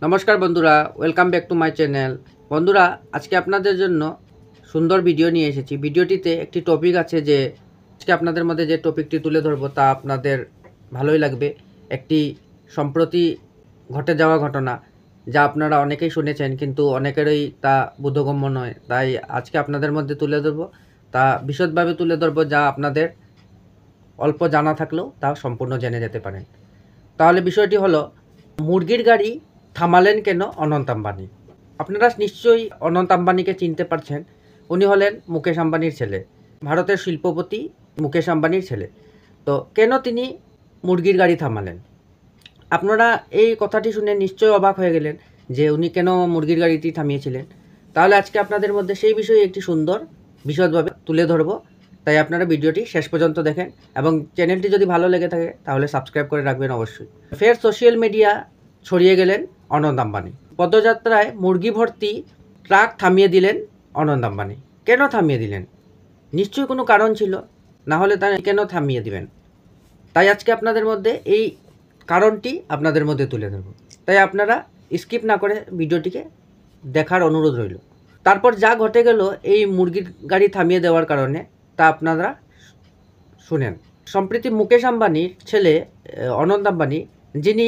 নমস্কার বন্ধুরা, welcome back to my channel. বন্ধুরা, আজকে আপনাদের জন্য সুন্দর ভিডিও নিয়ে এসেছি। ভিডিওটিতে একটি টপিক আছে, যে আজকে আপনাদের মধ্যে যে টপিকটি তুলে ধরবো তা আপনাদের ভালোই লাগবে। একটি সম্প্রতি ঘটে যাওয়া ঘটনা, যা আপনারা অনেকেই শুনেছেন, কিন্তু অনেকেরই তা বোধগম্য নয়। তাই আজকে আপনাদের মধ্যে তুলে ধরবো, তা বিশদভাবে তুলে ধরবো, যা আপনাদের অল্প জানা থাকলেও তা সম্পূর্ণ জেনে যেতে পারেন। তাহলে বিষয়টি হলো, মুরগির গাড়ি থামালেন কেন অনন্ত আম্বানি? আপনারা নিশ্চয়ই অনন্ত আম্বানিকে চিনতে পারছেন। উনি হলেন মুকেশ আম্বানির ছেলে, ভারতের শিল্পপতি মুকেশ আম্বানির ছেলে। তো কেন তিনি মুরগির গাড়ি থামালেন? আপনারা এই কথাটি শুনে নিশ্চয়ই অবাক হয়ে গেলেন যে উনি কেন মুরগির গাড়িটি থামিয়েছিলেন। তাহলে আজকে আপনাদের মধ্যে সেই বিষয়ে একটি সুন্দর বিশদভাবে তুলে ধরবো। তাই আপনারা ভিডিওটি শেষ পর্যন্ত দেখেন, এবং চ্যানেলটি যদি ভালো লেগে থাকে তাহলে সাবস্ক্রাইব করে রাখবেন অবশ্যই। ফের সোশ্যাল মিডিয়া ছড়িয়ে গেলেন অনন্ত আম্বানি। পদযাত্রায় মুরগি ভর্তি ট্রাক থামিয়ে দিলেন অনন্ত আম্বানি। কেন থামিয়ে দিলেন? নিশ্চয়ই কোনো কারণ ছিল, না হলে তা কেন থামিয়ে দিবেন? তাই আজকে আপনাদের মধ্যে এই কারণটি আপনাদের মধ্যে তুলে ধরব। তাই আপনারা স্কিপ না করে ভিডিওটিকে দেখার অনুরোধ রইল। তারপর যা ঘটে গেল এই মুরগির গাড়ি থামিয়ে দেওয়ার কারণে, তা আপনারা শুনেন। সম্প্রতি মুকেশ আম্বানির ছেলে অনন্ত আম্বানি, যিনি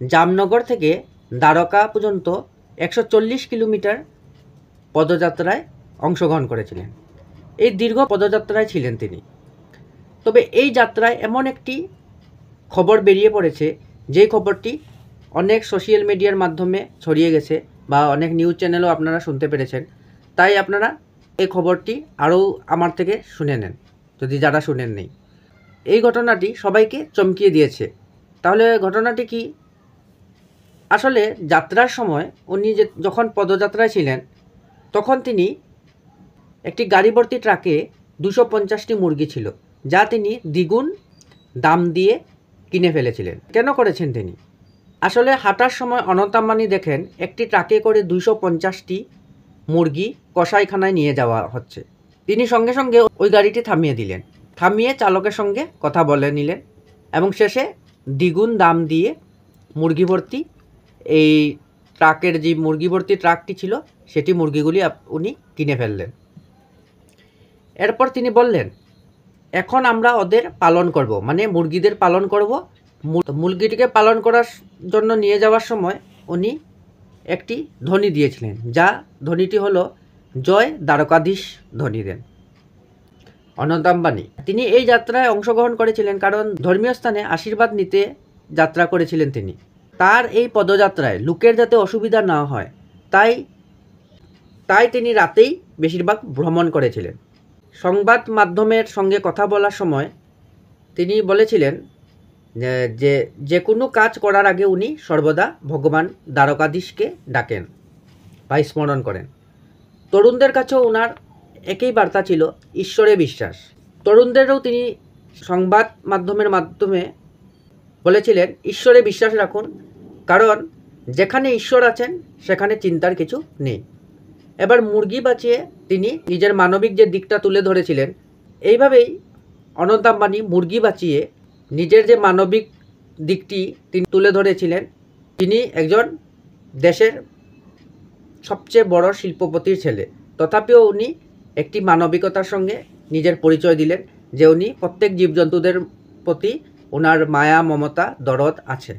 জামনগর থেকে দ্বারকা পর্যন্ত 140 কিলোমিটার পদযাত্রায় অংশগ্রহণ করেছিলেন। এই দীর্ঘ পদযাত্রায় ছিলেন তিনি। তবে এই যাত্রায় এমন একটি খবর বেরিয়ে পড়েছে, যেই খবরটি অনেক সোশ্যাল মিডিয়ার মাধ্যমে ছড়িয়ে গেছে, বা অনেক নিউজ চ্যানেলও আপনারা শুনতে পেরেছেন। তাই আপনারা এই খবরটি আরও আমার থেকে শুনে নেন, যদি যারা শুনেন নেই। এই ঘটনাটি সবাইকে চমকিয়ে দিয়েছে। তাহলে ঘটনাটি কি? আসলে যাত্রার সময় উনি যখন পদযাত্রায় ছিলেন, তখন তিনি একটি গাড়ি ভর্তি ট্রাকে 250টি মুরগি ছিল, যা তিনি দ্বিগুণ দাম দিয়ে কিনে ফেলেছিলেন। কেন করেছেন তিনি? আসলে হাঁটার সময় অনন্ত আম্বানি দেখেন একটি ট্রাকে করে 250টি মুরগি কসাইখানায় নিয়ে যাওয়া হচ্ছে। তিনি সঙ্গে সঙ্গে ওই গাড়িটি থামিয়ে দিলেন। থামিয়ে চালকের সঙ্গে কথা বলে নিলেন, এবং শেষে দ্বিগুণ দাম দিয়ে মুরগি ভর্তি এই ট্রাকের যে মুরগি ভর্তি ট্রাকটি ছিল, সেটি মুরগিগুলি উনি কিনে ফেললেন। এরপর তিনি বললেন, এখন আমরা ওদের পালন করব, মানে মুরগিদের পালন করব। মুরগিটিকে পালন করার জন্য নিয়ে যাওয়ার সময় উনি একটি ধ্বনি দিয়েছিলেন, যা ধ্বনিটি হলো জয় দ্বারকাধীশ ধ্বনি দেন অনন্ত আম্বানি। তিনি এই যাত্রায় অংশগ্রহণ করেছিলেন কারণ ধর্মীয় স্থানে আশীর্বাদ নিতে যাত্রা করেছিলেন তিনি। তার এই পদযাত্রায় লোকের যাতে অসুবিধা না হয়, তাই তিনি রাতেই বেশিরভাগ ভ্রমণ করেছিলেন। সংবাদ মাধ্যমের সঙ্গে কথা বলার সময় তিনি বলেছিলেন যে কোনো কাজ করার আগে উনি সর্বদা ভগবান দ্বারকাধীশকে ডাকেন বা স্মরণ করেন। তরুণদের কাছেও ওনার একই বার্তা ছিল, ঈশ্বরে বিশ্বাস। তরুণদেরও তিনি সংবাদ মাধ্যমে বলেছিলেন, ঈশ্বরে বিশ্বাস রাখুন, কারণ যেখানে ঈশ্বর আছেন সেখানে চিন্তার কিছু নেই। এবার মুরগি বাঁচিয়ে তিনি নিজের মানবিক যে দিকটা তুলে ধরেছিলেন। এইভাবেই অনন্ত আম্বানি মুরগি বাঁচিয়ে নিজের যে মানবিক দিকটি তিনি তুলে ধরেছিলেন। তিনি একজন দেশের সবচেয়ে বড় শিল্পপতির ছেলে, তথাপিও উনি একটি মানবিকতার সঙ্গে নিজের পরিচয় দিলেন, যে উনি প্রত্যেক জীবজন্তুদের প্রতি ওনার মায়া, মমতা, দরদ আছে।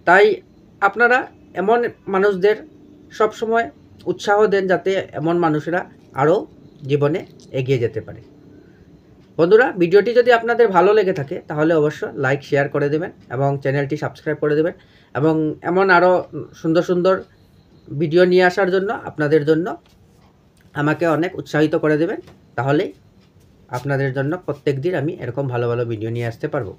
তাই আপনারা এমন মানুষদের সবসময় উৎসাহ দেন, যাতে এমন মানুষরা আরও জীবনে এগিয়ে যেতে পারে। বন্ধুরা, ভিডিওটি যদি আপনাদের ভালো লেগে থাকে তাহলে অবশ্যই লাইক, শেয়ার করে দেবেন, এবং চ্যানেলটি সাবস্ক্রাইব করে দেবেন, এবং এমন আরও সুন্দর সুন্দর ভিডিও নিয়ে আসার জন্য আপনাদের জন্য আমাকে অনেক উৎসাহিত করে দেবেন। তাহলেই আপনাদের জন্য প্রত্যেক দিন আমি এরকম ভালো ভালো ভিডিও নিয়ে আসতে পারবো।